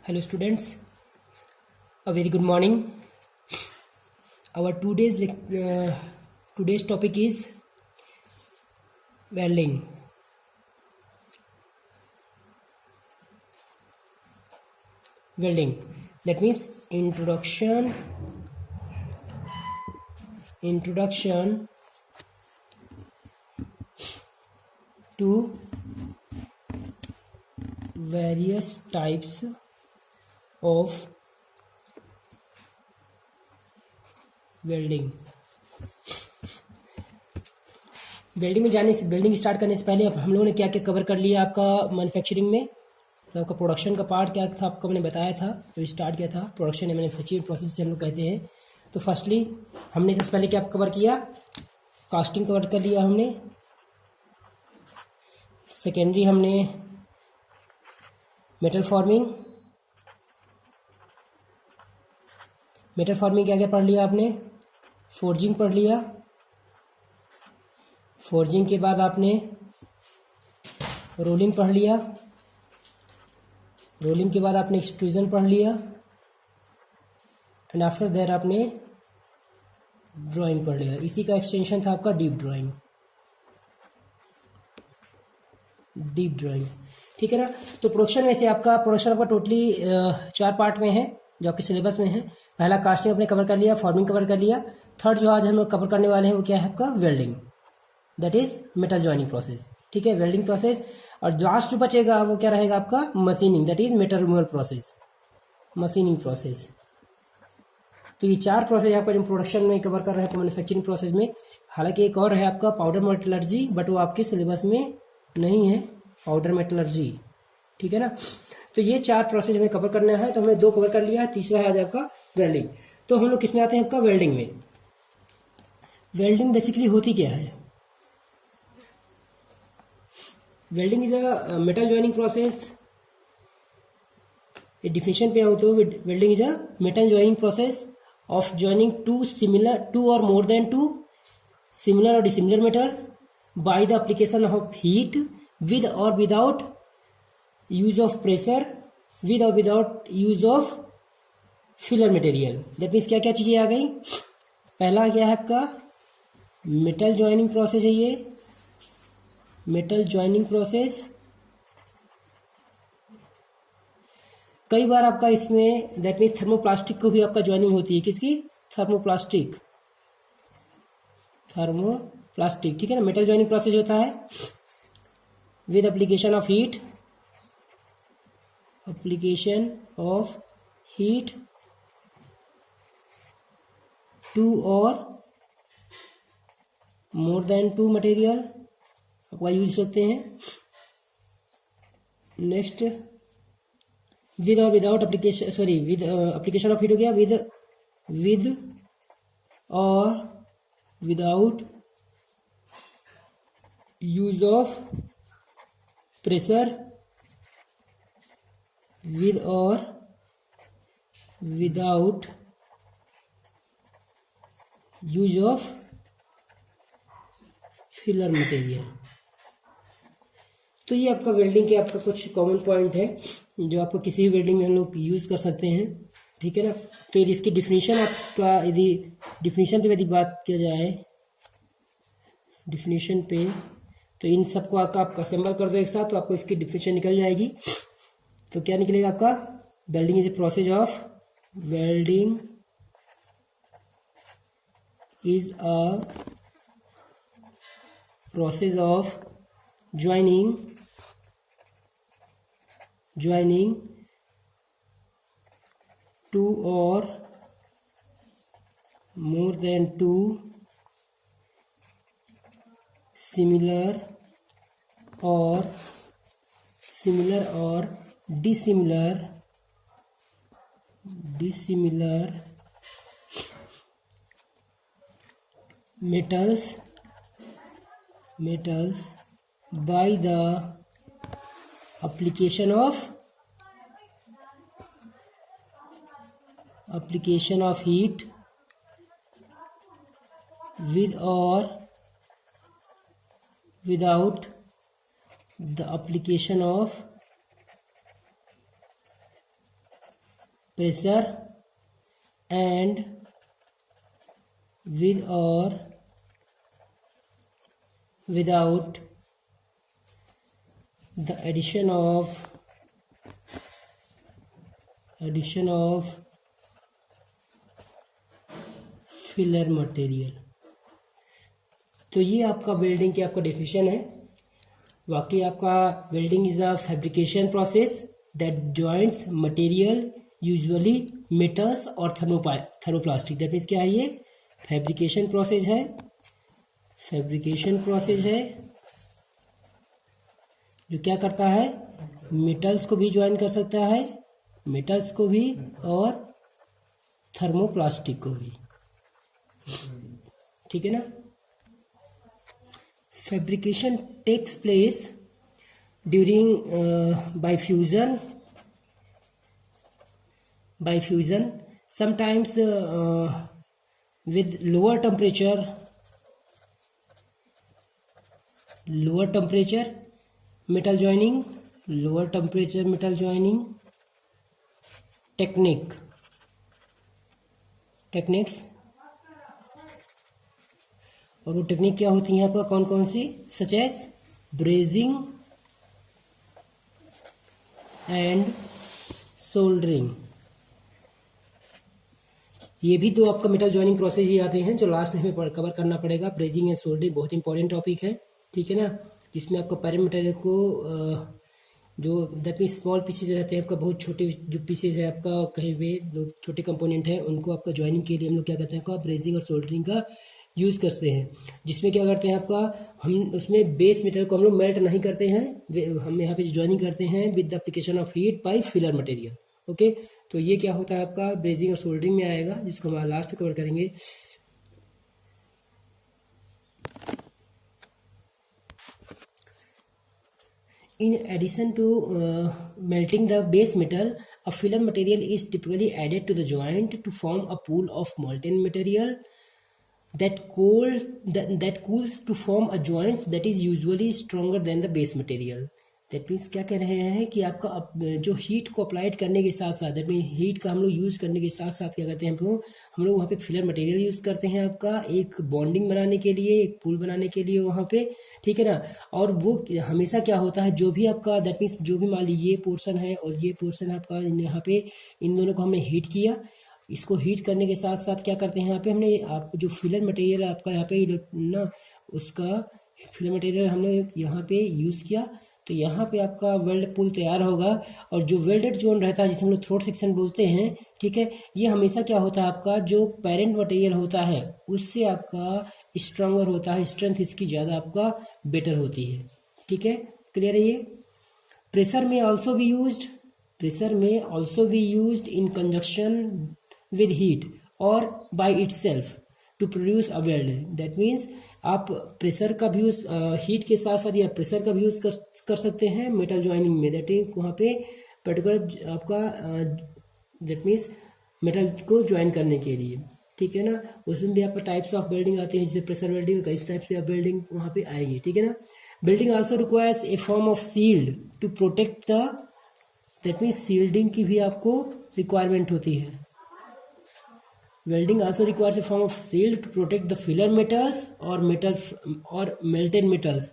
Hello students, a very good morning. Our today's topic is welding. Welding, that means introduction to various types of welding welding start करने से पहले हम लोगों ने क्या क्या कवर कर लिया आपका मैन्युफैक्चरिंग में। तो आपका प्रोडक्शन का पार्ट क्या था आपको मैंने बताया था, तो स्टार्ट किया था प्रोडक्शन या मैन्युफैक्चरिंग प्रोसेस से हम लोग कहते हैं। तो फर्स्टली हमने सबसे पहले क्या कवर किया, कास्टिंग कवर कर लिया हमने। सेकेंडरी हमने मेटल फॉर्मिंग क्या क्या पढ़ लिया आपने, फोर्जिंग पढ़ लिया। फोर्जिंग के बाद आपने रोलिंग पढ़ लिया। रोलिंग के बाद आपने एक्सट्रूजन पढ़ लिया। एंड आफ्टर दैट आपने ड्राइंग पढ़ लिया। इसी का एक्सटेंशन था आपका डीप ड्राइंग। ठीक है ना। तो प्रोडक्शन आपका टोटली 4 पार्ट में है जो आपके सिलेबस में है। पहला कास्टिंग आपने कवर कर लिया, फॉर्मिंग कवर कर लिया। थर्ड जो आज हम लोग कवर करने वाले हैं वो क्या है आपका welding, that is metal joining process. ठीक है, वेल्डिंग प्रोसेस। और लास्ट जो बचेगा वो क्या रहेगा आपका machining, that is metal removal process, machining process. तो ये 4 प्रोसेस आपका जो प्रोडक्शन में कवर कर रहे हैं मैन्युफैक्चरिंग प्रोसेस में। हालांकि एक और है आपका पाउडर मेटलर्जी, बट वो आपके सिलेबस में नहीं है, पाउडर मेटलर्जी। ठीक है ना। तो ये 4 प्रोसेस हमें कवर करना है, तो हमने 2 कवर कर लिया है, तीसरा है आज आपका वेल्डिंग। तो हम लोग किसमें आते हैं आपका वेल्डिंग में। वेल्डिंग बेसिकली होती क्या है, welding is a metal joining process. Definition पे आऊँ तो welding is a metal joining process of joining two और मोर देन 2 सिमिलर और dissimilar metal by the application of heat with और without use of pressure, with और without use of filler material. That means क्या क्या चीजें आ गई। पहला क्या है आपका मेटल जॉइनिंग प्रोसेस है, ये मेटल जॉइनिंग प्रोसेस। कई बार आपका इसमें दैट मीन्स थर्मोप्लास्टिक को भी आपका जॉइनिंग होती है, किसकी, थर्मोप्लास्टिक। ठीक है ना। मेटल जॉइनिंग प्रोसेस होता है विद एप्लीकेशन ऑफ हीट 2 और मोर देन 2 मटेरियल आपका यूज सकते हैं। नेक्स्ट विद और without application, with application of heat हो गया, विद और without use of pressure, with और without use of filler material. तो ये आपका वेल्डिंग के आपका कुछ कॉमन पॉइंट है जो आपको किसी भी वेल्डिंग में हम लोग यूज कर सकते हैं। ठीक है ना। तो यदि इसकी डिफिनीशन आपका, यदि डिफिनीशन पे यदि बात किया जाए, डिफिनीशन पे, तो इन सबको आप असेंबल कर दो एक साथ तो आपको इसकी डिफिनीशन निकल जाएगी। तो क्या निकलेगा आपका, welding is a process of welding is a process of joining 2 or more than 2 similar or dissimilar metals by the application of heat with or without the application of pressure and with or without the addition of filler material। तो ये आपका welding की आपका definition है। बाकी आपका welding is a fabrication process that joints material usually metals और thermoplastic. That means क्या है, ये फैब्रिकेशन प्रोसेस है। फैब्रिकेशन प्रोसेस है जो क्या करता है, मेटल्स को भी ज्वाइन कर सकता है, मेटल्स को भी और थर्मोप्लास्टिक को भी। ठीक है ना। Fabrication takes place during by fusion sometimes with lower temperature metal joining techniques। और वो टेक्निक क्या होती है आपका, कौन कौन सी, such as brazing and soldering. ये भी दो आपका मेटल जॉइनिंग प्रोसेस ही आते हैं जो लास्ट में हमें कवर करना पड़ेगा। ब्रेजिंग एंड सोल्डरिंग बहुत इंपॉर्टेंट टॉपिक है, ठीक है ना, जिसमें आपका पैरेंट मटेरियल को जो दैट मीन स्मॉल पीसेज रहते हैं आपका, बहुत छोटे जो पीसेज है आपका, कहीं पे दो छोटे कंपोनेंट है, उनको आपका ज्वाइनिंग के लिए हम लोग क्या करते हैं, आपका ब्रेजिंग और सोल्डरिंग का यूज़ करते हैं। जिसमें क्या करते हैं आपका, हम उसमें बेस मेटल को हम लोग मेल्ट नहीं करते हैं, हम यहाँ पे ज्वाइनिंग करते हैं with the application of heat bye filler material. Okay, तो ये क्या होता है आपका ब्रेजिंग और सोल्डरिंग में आएगा, जिसको हम लास्ट में कवर करेंगे। In addition to melting the base metal, a filler material is typically added to the joint to form a pool of molten material that cools to form a joint that is usually stronger than the base material। That means क्या कह रहे हैं कि आपका जो heat को applied करने के साथ साथ, दैट मीन हीट का हम लोग यूज़ करने के साथ साथ क्या करते हैं हम लोग वहाँ पे फिलर मटेरियल यूज़ करते हैं आपका एक बॉन्डिंग बनाने के लिए, एक पुल बनाने के लिए वहाँ पे, ठीक है ना। और वो हमेशा क्या होता है, जो भी आपका दैट मीन्स जो भी मान लीजिए ये पोर्शन है और ये पोर्शन आपका, यहाँ पे इन दोनों को हमने हीट किया। इसको हीट करने के साथ साथ क्या करते हैं यहाँ पे हमने आप जो फिलर मटेरियल आपका यहाँ पे ना, उसका फिलर मटेरियल हमने यहाँ पे यूज़ किया, तो यहाँ पे आपका वेल्ड पुल तैयार होगा। और जो वेल्डेड जोन रहता है जिसे हम लोग थ्रोट सेक्शन बोलते हैं, ठीक है, ये हमेशा क्या होता है आपका जो पेरेंट मटेरियल होता है उससे आपका स्ट्रांगर होता है, स्ट्रेंथ इसकी ज़्यादा आपका बेटर होती है, ठीक है, क्लियर है ये। प्रेशर में also be used in conjunction with heat और by itself to produce a weld. That means आप प्रेशर का भी यूज़ हीट के साथ साथ या प्रेशर का भी यूज़ कर सकते हैं मेटल ज्वाइनिंग में। दैट मीन वहाँ पे पर्टिकुलर आपका दैट मीन्स मेटल को ज्वाइन करने के लिए, ठीक है ना। उसमें भी आपका टाइप्स ऑफ वेल्डिंग आती है, जैसे प्रेशर वेल्डिंग, कई टाइप से वेल्डिंग वहाँ पे आएगी, ठीक है ना। Welding also requires a form of shield to protect the, that means shielding की भी आपको रिक्वायरमेंट होती है। Welding also requires a form of seal to protect the filler metals or melted metals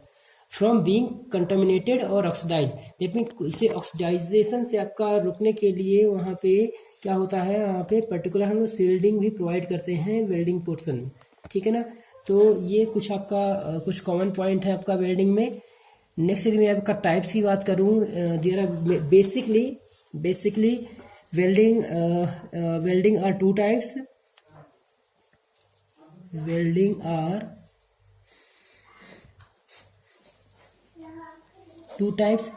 from being contaminated or oxidized। That means इसे oxidisation से आपका रुकने के लिए वहाँ पे क्या होता है, वहाँ पे पर्टिकुलर हम लोग सील्डिंग भी प्रोवाइड करते हैं वेल्डिंग पोर्शन में, ठीक है ना। तो ये कुछ आपका कुछ कॉमन पॉइंट है आपका वेल्डिंग में। नेक्स्ट यदि मैं आपका टाइप्स की बात करूँ, there are basically welding are two types. Welding are two types.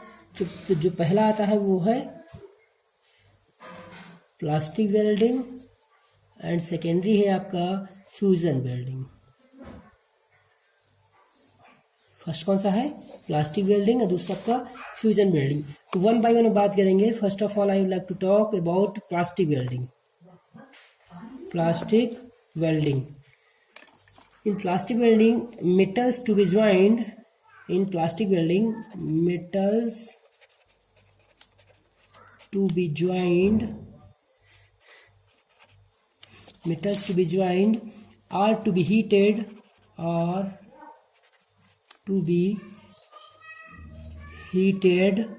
जो पहला आता है वो है प्लास्टिक वेल्डिंग एंड सेकेंडरी है आपका फ्यूजन वेल्डिंग। फर्स्ट कौन सा है, प्लास्टिक वेल्डिंग, और दूसरा आपका फ्यूजन वेल्डिंग। तो वन बाय वन बात करेंगे। First of all I would like to talk about plastic welding. Plastic welding, in plastic welding metals to be joined, in plastic welding metals to be joined metals to be joined are to be heated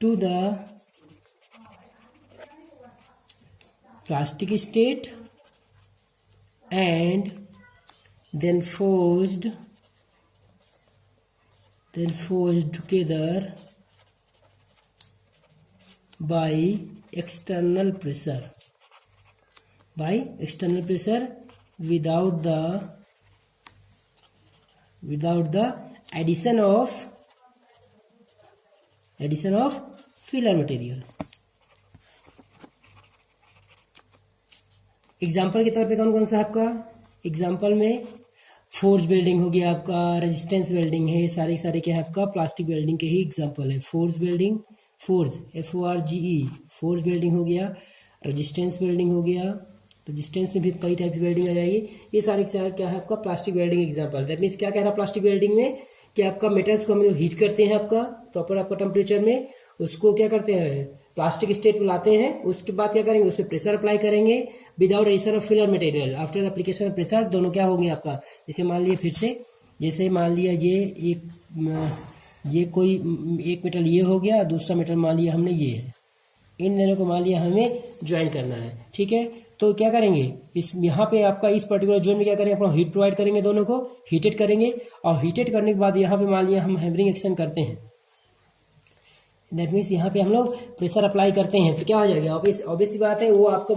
to the plastic state and then forged together by external pressure without the addition of filler material. Example के तौर पे कौन कौन सा आपका example में force welding हो गया, आपका रेजिस्टेंस वेल्डिंग है, सारे क्या है आपका प्लास्टिक वेल्डिंग के ही एग्जाम्पल है. Force welding, FORGE force welding हो गया, रेजिस्टेंस वेल्डिंग हो गया, रेजिस्टेंस में भी कई टाइप की वेल्डिंग आ जाएगी. ये सारे क्या है आपका plastic welding example. That means क्या कह रहा है प्लास्टिक वेल्डिंग में कि आपका मेटल्स को हम लोग हीट करते हैं आपका प्रॉपर आपका टेम्परेचर में, उसको क्या करते हैं प्लास्टिक स्टेट में लाते हैं, उसके बाद क्या करेंगे उस पर प्रेशर अप्लाई करेंगे without addition of filler material. After application of pressure दोनों क्या होंगे आपका, जैसे मान लिया फिर से, जैसे मान लिया ये कोई एक मेटल ये हो गया, दूसरा मेटल मान लिया हमने ये है, इन दोनों को मान लिया हमें ज्वाइन करना है. ठीक है, तो क्या करेंगे इस यहाँ पे आपका इस पर्टिकुलर जोन में क्या करेंगे अपना हीट प्रोवाइड करेंगे, दोनों को हीटेड करेंगे, और हीटेड करने के बाद यहाँ पे मान लिया हम हैमरिंग एक्शन करते हैं. दैट मीन्स यहाँ पे हम लोग प्रेशर अप्लाई करते हैं, तो क्या हो जाएगा ऑब्वियस सी बात है वो आपको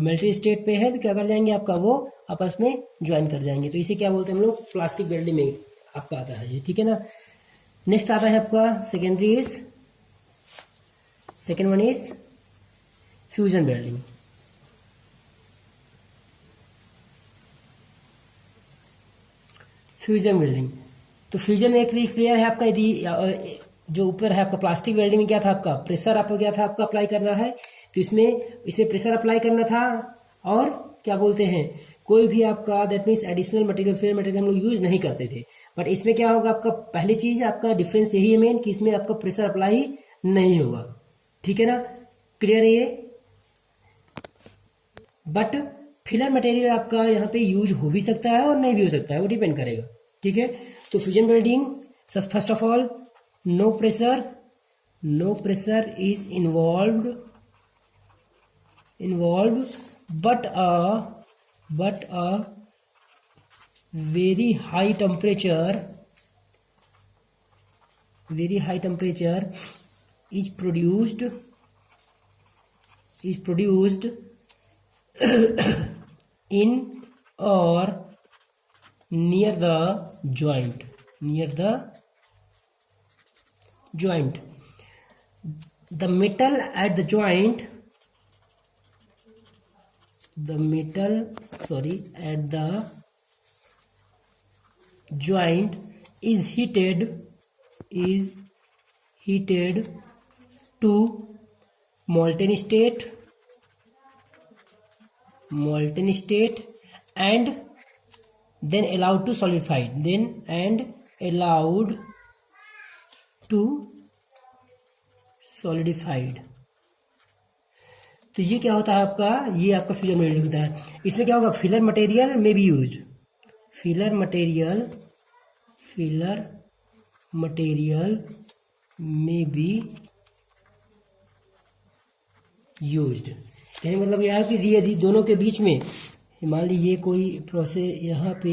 मेल्टेड स्टेट पे है, तो क्या कर जाएंगे आपका वो आपस में ज्वाइन कर जाएंगे. तो इसे क्या बोलते हैं हम लोग प्लास्टिक वेल्डिंग में आपका आता है. ठीक है ना. नेक्स्ट आता है आपका second one is fusion welding. तो फ्यूजन में क्लियर है आपका, यदि जो ऊपर है आपका प्लास्टिक वेल्डिंग में क्या था आपका प्रेशर आपको क्या था आपका अप्लाई करना है, तो इसमें प्रेशर अप्लाई करना था, और क्या बोलते हैं कोई भी आपका that means additional material filler material हम लोग यूज नहीं करते थे. बट इसमें क्या होगा आपका पहली चीज आपका डिफरेंस यही है मेन कि इसमें आपका प्रेशर अप्लाई नहीं होगा. ठीक है ना, क्लियर है ये. बट फिलर मटेरियल आपका यहाँ पे यूज हो भी सकता है और नहीं भी हो सकता है, वो डिपेंड करेगा. ठीक है, तो fusion welding first of all know pressure is involve but a very high temperature is produced in or near the joint. The metal at the joint is heated to molten state and then allowed to solidified. तो ये क्या होता है आपका, ये आपका filler material होता है. इसमें क्या होगा फिलर मटेरियल में भी यूज फिलर मटेरियल में भी यूज्ड. यानी मतलब यह है कि यदि दोनों के बीच में मान ली ये कोई प्रोसेस यहाँ पे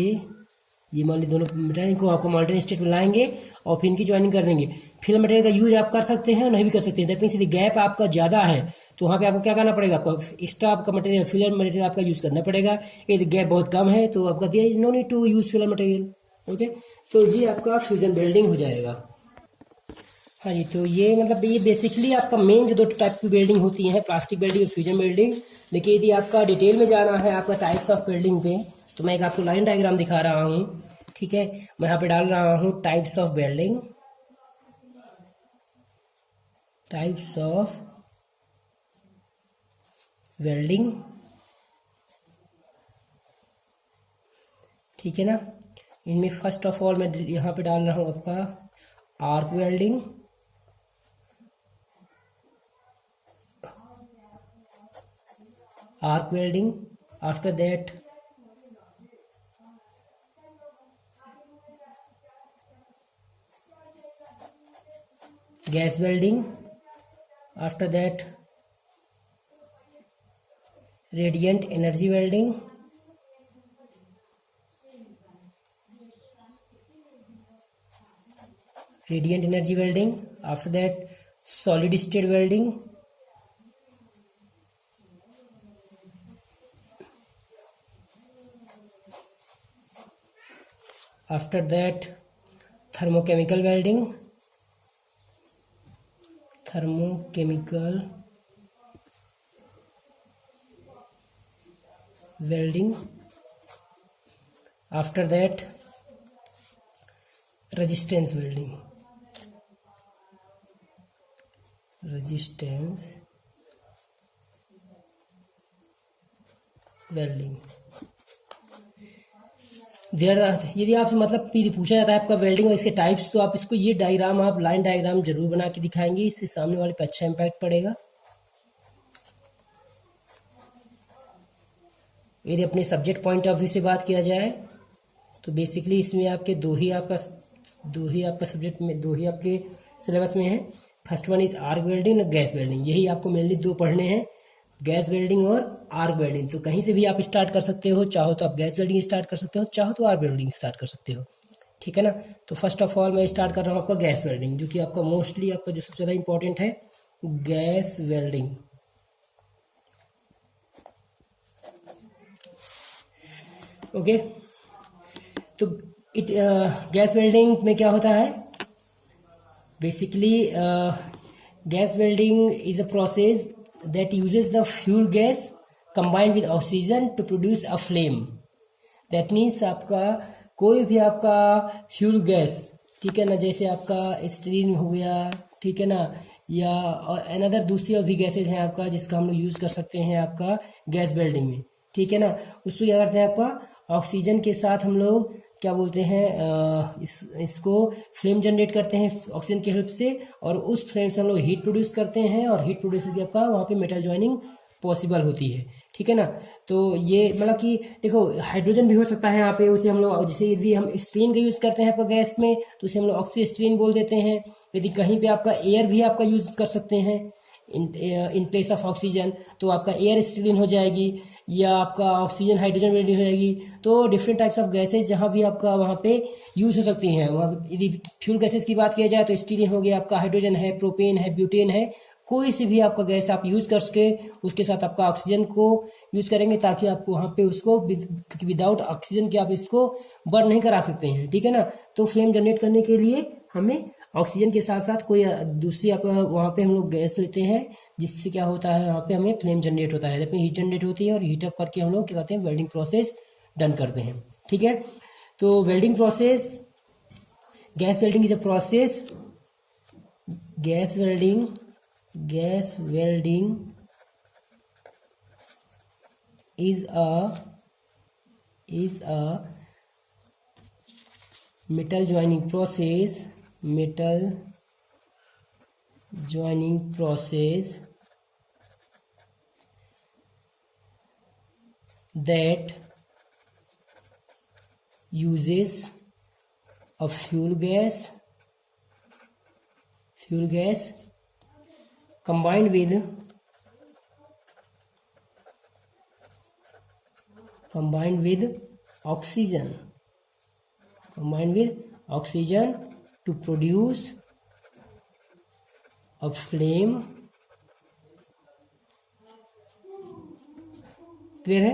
ये मान ली दोनों मटेरियल को आपको मॉल्टन स्टेट में लाएंगे और फिर इनकी ज्वाइनिंग कर देंगे. फिलर मटेरियल का यूज आप कर सकते हैं और नहीं भी कर सकते हैं. दैट मीन्स यदि गैप आपका ज़्यादा है तो वहाँ पे आपको क्या करना पड़ेगा, आपका एक्स्ट्रा आपका मटेरियल फिलर मटेरियल आपका यूज करना पड़ेगा. यदि गैप बहुत कम है तो आपका there is no need to use filler material. Okay, तो ये आपका फ्यूजन वेल्डिंग हो जाएगा. हाँ जी, तो ये मतलब ये बेसिकली आपका मेन जो दो टाइप की वेल्डिंग होती है प्लास्टिक वेल्डिंग और फ्यूजन वेल्डिंग. लेकिन यदि आपका डिटेल में जाना है आपका टाइप्स ऑफ वेल्डिंग पे, तो मैं एक आपको लाइन डायग्राम दिखा रहा हूँ. ठीक है, मैं यहाँ पे डाल रहा हूँ टाइप्स ऑफ वेल्डिंग. ठीक है ना. इनमें फर्स्ट ऑफ ऑल मैं यहाँ पे डाल रहा हूँ आपका arc welding. arc welding. After that, gas welding. After that, radiant energy welding. Radiant energy welding. After that, solid state welding. After that, thermochemical welding. Thermochemical welding. After that, resistance welding. Resistance welding. यदि आपसे मतलब पूछा जाता है आपका welding और इसके types, तो आप इसको ये डायग्राम, आप लाइन डायग्राम जरूर बना के दिखाएंगे, इससे सामने वाले पे अच्छा इम्पैक्ट पड़ेगा। यदि अपने सब्जेक्ट पॉइंट ऑफ व्यू से बात किया जाए तो बेसिकली इसमें आपके दो ही आपका सब्जेक्ट में, दो ही आपके सिलेबस में है। First one is arc welding और गैस वेल्डिंग। यही आपको मेनली दो पढ़ने हैं, गैस वेल्डिंग और आर्क वेल्डिंग। तो कहीं से भी आप स्टार्ट कर सकते हो, चाहो तो आप गैस वेल्डिंग स्टार्ट कर सकते हो, चाहो तो आर्क वेल्डिंग स्टार्ट कर सकते हो, ठीक है ना। तो फर्स्ट ऑफ ऑल मैं स्टार्ट कर रहा हूँ आपका गैस वेल्डिंग, जो कि आपका मोस्टली आपका जो सबसे ज़्यादा इंपॉर्टेंट है, गैस वेल्डिंग। ओके, तो गैस वेल्डिंग में क्या होता है, basically gas welding is a process that uses the fuel gas combined with oxygen to produce a flame. That means आपका कोई भी आपका फ्यूल गैस, ठीक है ना, जैसे आपका स्टीरीन हो गया, ठीक है ना, या अनदर दूसरी और भी गैसेज हैं आपका जिसका हम लोग यूज़ कर सकते हैं आपका गैस वेल्डिंग में, ठीक है ना। उसको क्या करते हैं आपका ऑक्सीजन के साथ हम लोग क्या बोलते हैं, इसको फ्लेम जनरेट करते हैं ऑक्सीजन की हेल्प से, और उस फ्लेम से हम लोग हीट प्रोड्यूस करते हैं, और हीट प्रोड्यूस करके आपका वहाँ पे मेटल जॉइनिंग पॉसिबल होती है, ठीक है ना। तो ये मतलब कि देखो हाइड्रोजन भी हो सकता है यहाँ पे, उसे हम लोग जैसे यदि हम स्टीरीन का यूज़ करते हैं आपका गैस में तो उसे हम लोग ऑक्सीस्टीरीन बोल देते हैं। यदि कहीं पे आपका एयर भी आपका यूज़ कर सकते हैं इन प्लेस ऑफ ऑक्सीजन, तो आपका एयर स्टीरीन हो जाएगी, या आपका ऑक्सीजन हाइड्रोजन वेल्डिंग हो जाएगी। तो डिफरेंट टाइप्स ऑफ गैसेज जहाँ भी आपका वहाँ पे यूज हो सकती हैं। वहाँ यदि फ्यूल गैसेज की बात किया जाए तो स्टीरीन हो गया, आपका हाइड्रोजन है, प्रोपेन है, ब्यूटेन है, कोई से भी आपका गैस आप यूज करके उसके साथ आपका ऑक्सीजन को यूज करेंगे, ताकि आपको वहाँ पे उसको विदाउट ऑक्सीजन के आप इसको बर्न नहीं करा सकते हैं, ठीक है ना। तो फ्लेम जनरेट करने के लिए हमें ऑक्सीजन के साथ साथ कोई दूसरी आप वहाँ पे हम लोग गैस लेते हैं, जिससे क्या होता है वहाँ पे हमें फ्लेम जनरेट होता है, अपनी हीट जनरेट होती है, और हीट अप करके हम लोग क्या करते हैं, वेल्डिंग प्रोसेस डन करते हैं, ठीक है। तो welding process, gas welding is a process, gas welding is a metal joining process that uses a fuel gas combined with oxygen to produce a flame। Clear है।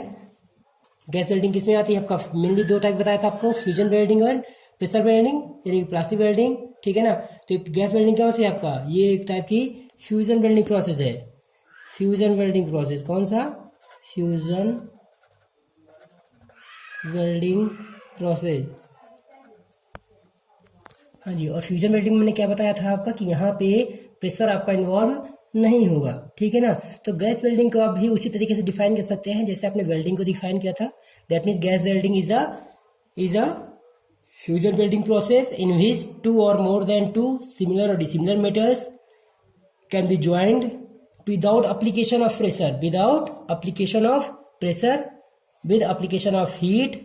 गैस वेल्डिंग किसमें आती है आपका, मेनली दो टाइप बताया था आपको, fusion welding और प्रेशर वेल्डिंग, यानी प्लास्टिक वेल्डिंग, ठीक है ना। तो गैस वेल्डिंग क्या होती है आपका, ये एक टाइप की फ्यूजन वेल्डिंग प्रोसेस है। फ्यूजन वेल्डिंग प्रोसेस कौन सा, फ्यूजन वेल्डिंग प्रोसेस, हाँ जी। और फ्यूजन वेल्डिंग में मैंने क्या बताया था आपका कि यहाँ पे प्रेशर आपका इन्वॉल्व नहीं होगा, ठीक है ना। तो गैस वेल्डिंग को आप भी उसी तरीके से डिफाइन कर सकते हैं जैसे आपने वेल्डिंग को डिफाइन किया था। That means gas welding is a fusion welding process in which 2 or more than 2 similar or dissimilar metals can be joined without application of pressure, without application of pressure, with application of heat,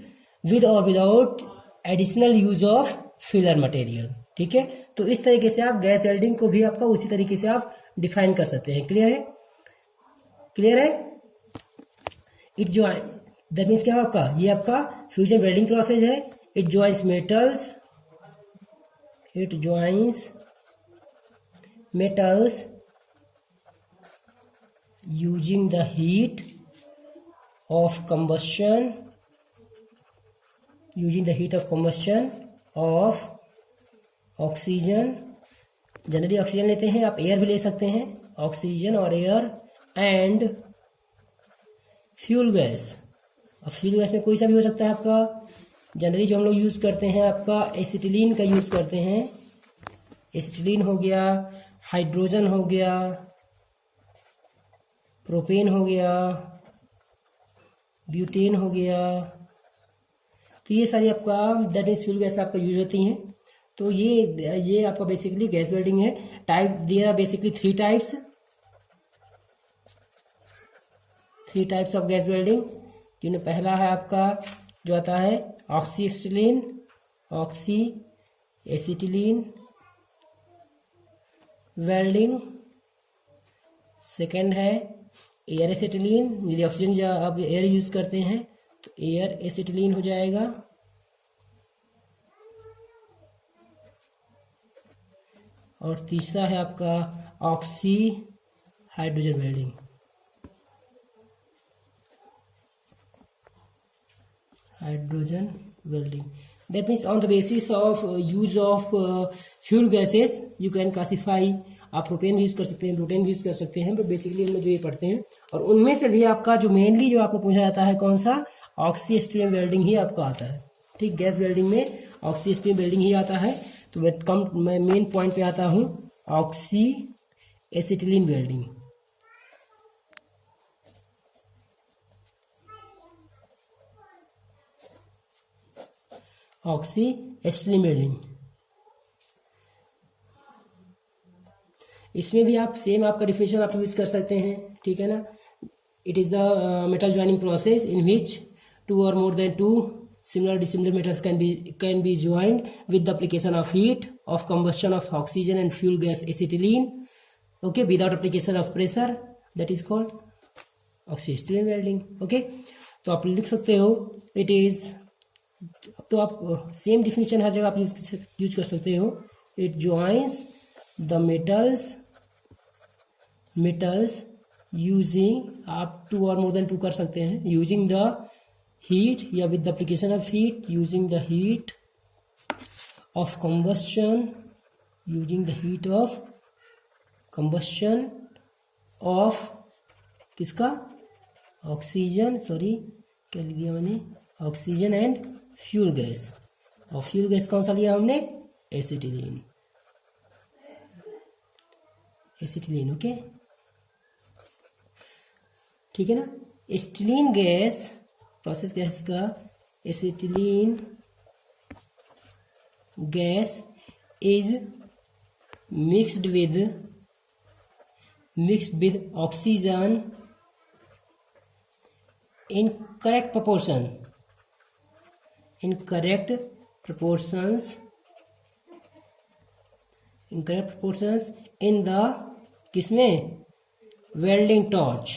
with or without additional use of filler material. ठीक है, तो इस तरीके से आप gas welding को भी आपका उसी तरीके से आप डिफाइन कर सकते हैं. क्लियर है? क्लियर है? इट जो दैट मीन्स क्या है आपका, ये आपका फ्यूजन वेल्डिंग प्रोसेस है. It joins metals, it joins metals using the heat of combustion, using the heat of combustion of oxygen. Generally oxygen लेते हैं, आप एयर भी ले सकते हैं, ऑक्सीजन और एयर एंड फ्यूल गैस. अब फ्यूल गैस में कोई सा भी हो सकता है आपका. जनरली जो हम लोग यूज करते हैं आपका एसिटिलीन का यूज करते हैं. एसिटिलीन हो गया, हाइड्रोजन हो गया, प्रोपेन हो गया, ब्यूटेन हो गया. तो ये सारी आपका दैट मीन्स फ्यूल गैस आपका यूज होती हैं. तो ये आपका बेसिकली गैस वेल्डिंग है. Type there are basically three types of gas welding. जिनमें पहला है आपका जो आता है ऑक्सी एसिटिलीन वेल्डिंग. सेकंड है एयर एसिटिलीन. यदि ऑक्सीजन या आप एयर यूज करते हैं तो एयर एसिटिलीन हो जाएगा. और तीसरा है आपका oxy hydrogen welding. That means on the basis of use of fuel gases you can classify. आप प्रोपेन यूज कर सकते हैं, ब्यूटेन यूज कर सकते हैं, बट बेसिकली हम लोग जो ये पढ़ते हैं. और उनमें से भी आपका जो मेनली जो आपको पूछा जाता है कौन सा, ऑक्सी एसिटिलीन वेल्डिंग ही आपका आता है. ठीक, गैस वेल्डिंग में ऑक्सी एसिटिलीन वेल्डिंग ही आता है. तो मैं मेन पॉइंट पे आता हूँ, oxy acetylene welding. Oxy acetylene welding. इसमें भी आप सेम आपका डिफिनेशन आप यूज कर सकते हैं. ठीक है ना. It is the metal joining process in which two और more than two similar dissimilar metals can be joined with the application of heat of combustion of oxygen and fuel gas acetylene, okay, without application of pressure. That is called oxy-acetylene welding. Okay, तो आप लिख सकते हो it is. तो आप same definition हर जगह आप use कर सकते हो. it joins the metals using, आप टू और मोर देन टू कर सकते हैं, using the heat या with the application of heat, using the heat of combustion, using the heat of combustion of किसका, ऑक्सीजन, सॉरी क्या लिख दिया मैंने, ऑक्सीजन एंड फ्यूल गैस. और फ्यूल गैस कौन सा लिया हमने, एसिटिलीन. ओके, ठीक है ना. एसिटिलीन गैस प्रोसेस गैस का, acetylene gas is mixed with oxygen in correct proportions in the किसमें, welding torch,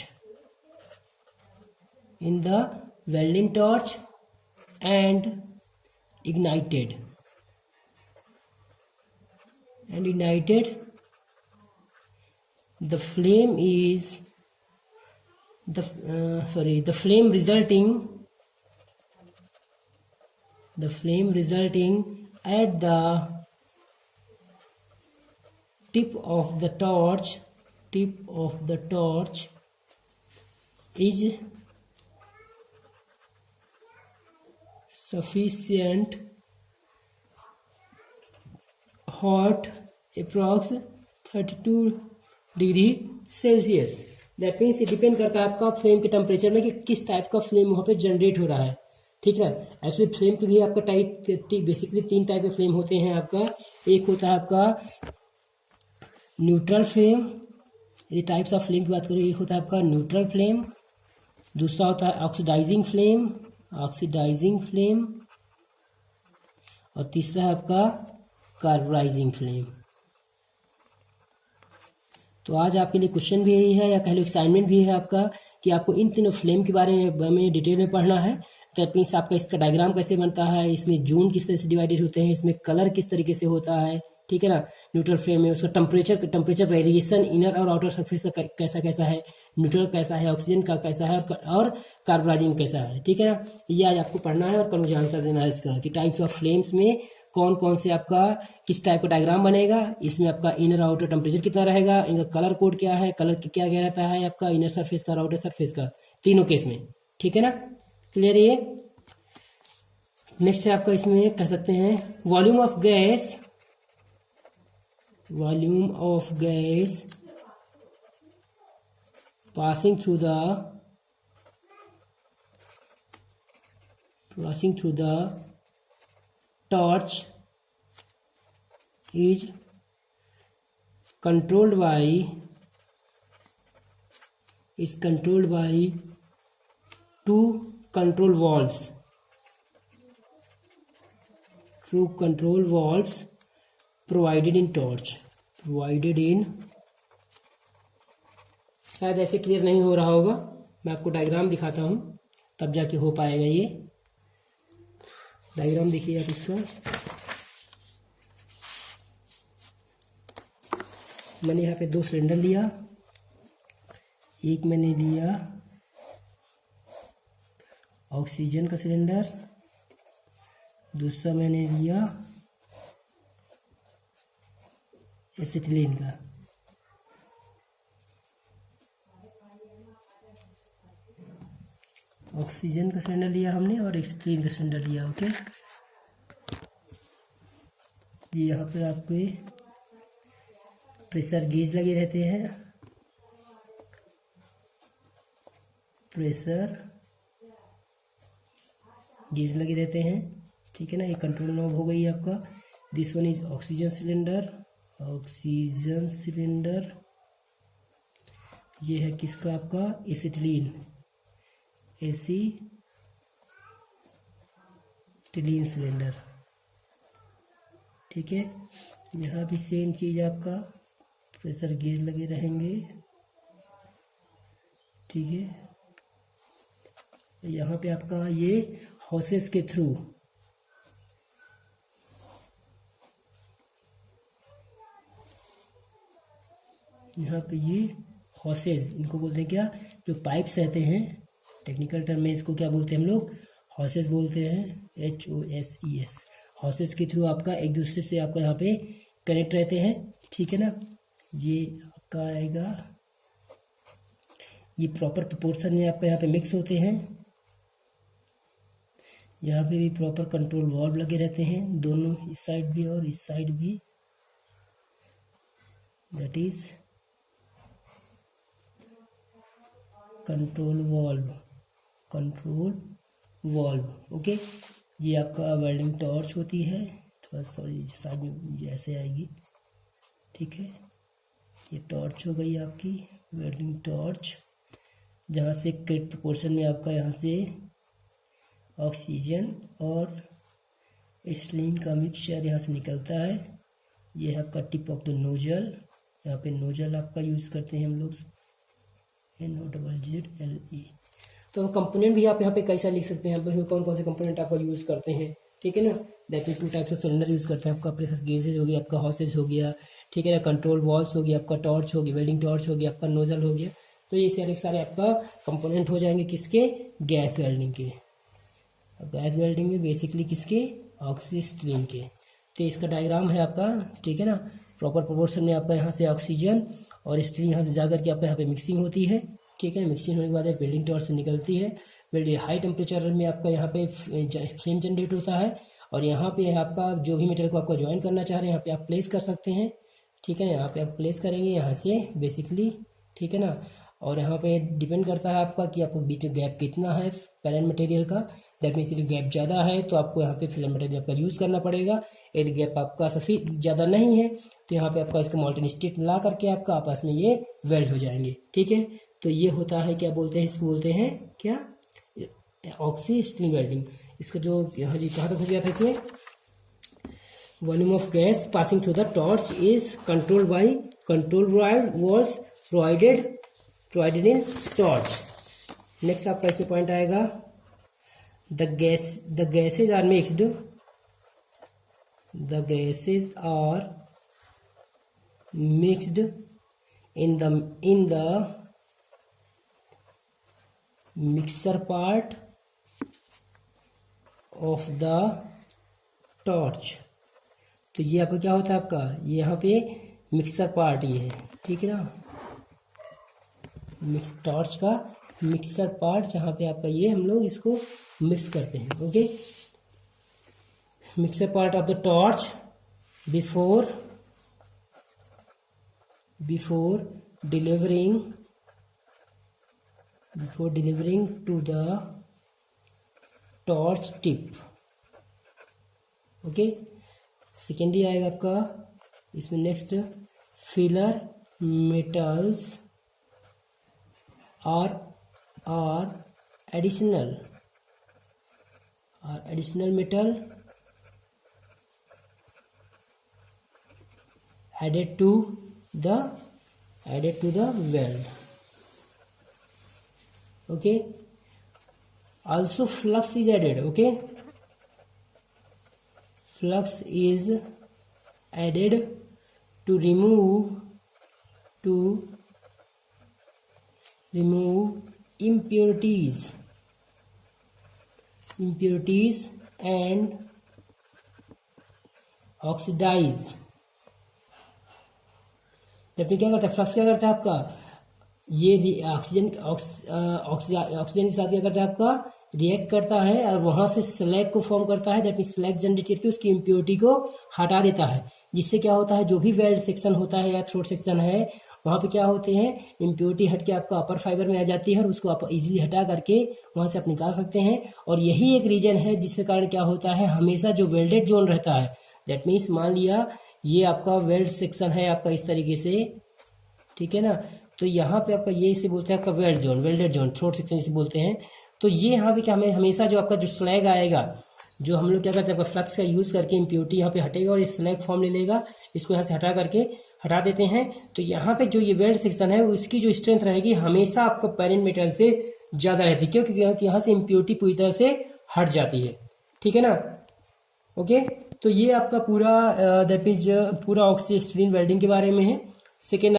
in the welding torch and ignited the flame is the flame resulting at the tip of the torch is sufficient hot, approx 32 degree Celsius. That means ये depend करता है आपका flame के temperature में कि किस type का flame वहाँ पे जनरेट हो रहा है. ठीक है. एक्चुअली फ्लेम के भी आपका टाइप बेसिकली 3 टाइप के फ्लेम होते हैं आपका. एक होता है आपका न्यूट्रल फ्लेम, यदि टाइप्स ऑफ फ्लेम की बात करें, एक होता है आपका न्यूट्रल फ्लेम, दूसरा होता है ऑक्सीडाइजिंग फ्लेम, और तीसरा है आपका कार्बोनाइजिंग फ्लेम। तो आज आपके लिए क्वेश्चन भी यही है या कह लो असाइनमेंट भी है आपका कि आपको इन तीनों फ्लेम के बारे में डिटेल में पढ़ना है। तो मीन्स आपका इसका डायग्राम कैसे बनता है, इसमें जोन किस तरह से डिवाइडेड होते हैं, इसमें कलर किस तरीके से होता है, ठीक है ना। न्यूट्रल फ्लेम में उसका टेम्परेचर वेरिएशन इनर और आउटर सरफेस का कैसा कैसा है, न्यूट्रल कैसा है, ऑक्सीजन का कैसा है और कार्बोनाइजिंग कैसा है, ठीक है ना। ये आज आपको पढ़ना है और कल मुझे आंसर देना है इसका कि टाइप्स ऑफ फ्लेम्स में कौन कौन से आपका किस टाइप का डायग्राम बनेगा, इसमें आपका इनर आउटर टेम्परेचर कितना रहेगा, इनका कलर कोड क्या है, कलर क्या क्या रहता है आपका इनर सरफेस का और आउटर सरफेस का, तीनों केस में, ठीक है ना। क्लियर है ये। नेक्स्ट है आपका इसमें कह सकते हैं volume of gas passing through the torch is controlled by two control valves provided in torch। शायद ऐसे क्लियर नहीं हो रहा होगा, मैं आपको डायग्राम दिखाता हूं तब जाके हो पाएगा। ये डायग्राम देखिए आप इसका, मैंने यहाँ पे 2 सिलेंडर लिया, एक मैंने लिया ऑक्सीजन का सिलेंडर, दूसरा मैंने लिया एसिटिलीन का। ऑक्सीजन का सिलेंडर लिया हमने और एसिटिलीन का सिलेंडर लिया, ओके। ये यहाँ पे आपके प्रेशर गेज लगे रहते हैं, ठीक है ना। ये कंट्रोल नॉब हो गई आपका। This one is oxygen cylinder, ये है किसका आपका एसिटिलीन सिलेंडर, ठीक है। यहाँ भी सेम चीज आपका प्रेशर गेज लगे रहेंगे, ठीक है। यहाँ पे आपका ये हॉसेस के थ्रू यहाँ पे ये हॉसेस, इनको बोलते हैं क्या, जो पाइप्स रहते हैं, टेक्निकल टर्म में इसको क्या बोलते हैं हम लोग, हॉसेस बोलते हैं, HOSES। हॉसेस के थ्रू आपका एक दूसरे से आपका यहाँ पे कनेक्ट रहते हैं, ठीक है ना। ये आपका आएगा, ये प्रॉपर प्रोपोर्शन में आपका यहाँ पे मिक्स होते हैं। यहाँ पे भी प्रॉपर कंट्रोल वाल्व लगे रहते हैं, दोनों इस साइड भी और इस साइड भी, that is control valve, okay. ये आपका वेल्डिंग टॉर्च होती है, थोड़ा सॉरी साइड में ये ऐसे आएगी, ठीक है। ये टॉर्च हो गई आपकी वेल्डिंग टॉर्च, जहाँ से करेक्ट प्रोपोर्शन में आपका यहाँ से ऑक्सीजन और एसिटिलीन का मिक्सचर यहाँ से निकलता है। ये है आपका टिप ऑफ द नोजल, यहाँ पे नोजल आपका यूज़ करते हैं हम लोग, NOZZLE। तो कंपोनेंट भी आप यहाँ पे कैसा लिख सकते हैं, इसमें कौन कौन से कंपोनेंट आपका यूज़ करते हैं, ठीक है ना। That mean 2 types of cylinder use करते हैं, आपका प्रेशर गेजेज हो गया, आपका हॉसेज हो गया, ठीक है ना, कंट्रोल वॉल्व्स हो गया, आपका टॉर्च हो गया, वेल्डिंग टॉर्च हो गया, आपका नोजल हो गया। तो ये सारे आपका कंपोनेंट हो जाएंगे किसके, गैस वेल्डिंग के। गैस वेल्डिंग में बेसिकली किसके, ऑक्सीजन के। तो इसका डायग्राम है आपका, ठीक है ना। प्रॉपर प्रोपोर्शन में आपका यहाँ से ऑक्सीजन और एसिटिलीन यहाँ से जाकर के आपका यहाँ पे मिक्सिंग होती है, ठीक है। मिक्सिंग होने के बाद वेल्डिंग टॉर्च से निकलती है, हाई टेम्परेचर में आपका यहाँ पे फ्लेम जनरेट होता है, और यहाँ पे आपका जो भी मटेरियल को आपको ज्वाइन करना चाह रहे हैं यहाँ पे आप प्लेस कर सकते हैं, ठीक है ना। यहाँ पे आप प्लेस करेंगे यहाँ से बेसिकली, ठीक है ना। और यहाँ पे डिपेंड करता है आपका कि आपको बीच में गैप कितना है पैरेंट मटेरियल का। दैट मीन्स यदि गैप ज़्यादा है तो आपको यहाँ पे फिलर मटेरियल का यूज़ करना पड़ेगा। यदि गैप आपका सफी ज़्यादा नहीं है तो यहाँ पे आपका इसका मॉल्टन स्टील ला करके आपका आपस में ये वेल्ड हो जाएंगे। ठीक है, तो ये होता है क्या बोलते हैं, इसको बोलते हैं क्या, ऑक्सी स्टील वेल्डिंग। इसका जो हाँ जी कहाँ तक हो गया था इसमें, volume of gas passing through the torch is controlled by control valves provided in torch. Next आपका इसमें पॉइंट आएगा, the gases are mixed, the gases are mixed in the mixer part of the torch। तो ये आपका क्या होता है आपका, ये यहाँ पे मिक्सर पार्ट ये है, ठीक है ना, टॉर्च का मिक्सर पार्ट जहाँ पे आपका ये हम लोग इसको मिक्स करते हैं। Okay, mixer part of the torch before delivering to the torch tip। Okay, secondary आएगा आपका इसमें next, filler metals are additional metal added to the weld। okay, also flux is added। okay, flux is added to remove impurities and oxidize। जब क्या करता है, flux क्या करता है आपका, ये ऑक्सीजन के साथ क्या करता है आपका, रिएक्ट करता है और वहां से स्लैग को फॉर्म करता है। दैट मीन स्लैग जनरेट करके उसकी इम्प्योरिटी को हटा देता है, जिससे क्या होता है, जो भी वेल्ड सेक्शन होता है या थ्रोट सेक्शन है वहां पे क्या होते हैं, इम्प्योरिटी हट के आपका अपर फाइबर में आ जाती है और उसको आप इजीली हटा करके वहां से आप निकाल सकते हैं। और यही एक रीजन है जिसके कारण क्या होता है, हमेशा जो वेल्डेड जोन रहता है, दैट मीन्स मान लिया ये आपका वेल्ड सेक्शन है आपका इस तरीके से, ठीक है ना, तो यहाँ पे आपका ये इसे बोलते हैं आपका वेल्डेड जोन, थ्रोट सेक्शन इसे बोलते हैं। तो ये यहाँ पे क्या, हमें हमेशा जो आपका जो स्लैग आएगा, जो हम लोग क्या करते हैं आपका फ्लक्स का यूज करके इम्प्योरिटी यहाँ पे हटेगा और ये स्लैग फॉर्म ले लेगा, इसको यहाँ से हटा देते हैं। तो यहाँ पे जो ये वेल्ड सेक्शन है उसकी जो स्ट्रेंथ रहेगी हमेशा आपको पेरेंट मेटेरियल से ज्यादा रहती है, क्योंकि यहाँ से इम्प्योरिटी पूरी तरह से हट जाती है। ठीक है ना, ओके, तो ये आपका पूरा दैट मीन्स पूरा ऑक्सी स्टील वेल्डिंग के बारे में है। सेकेंड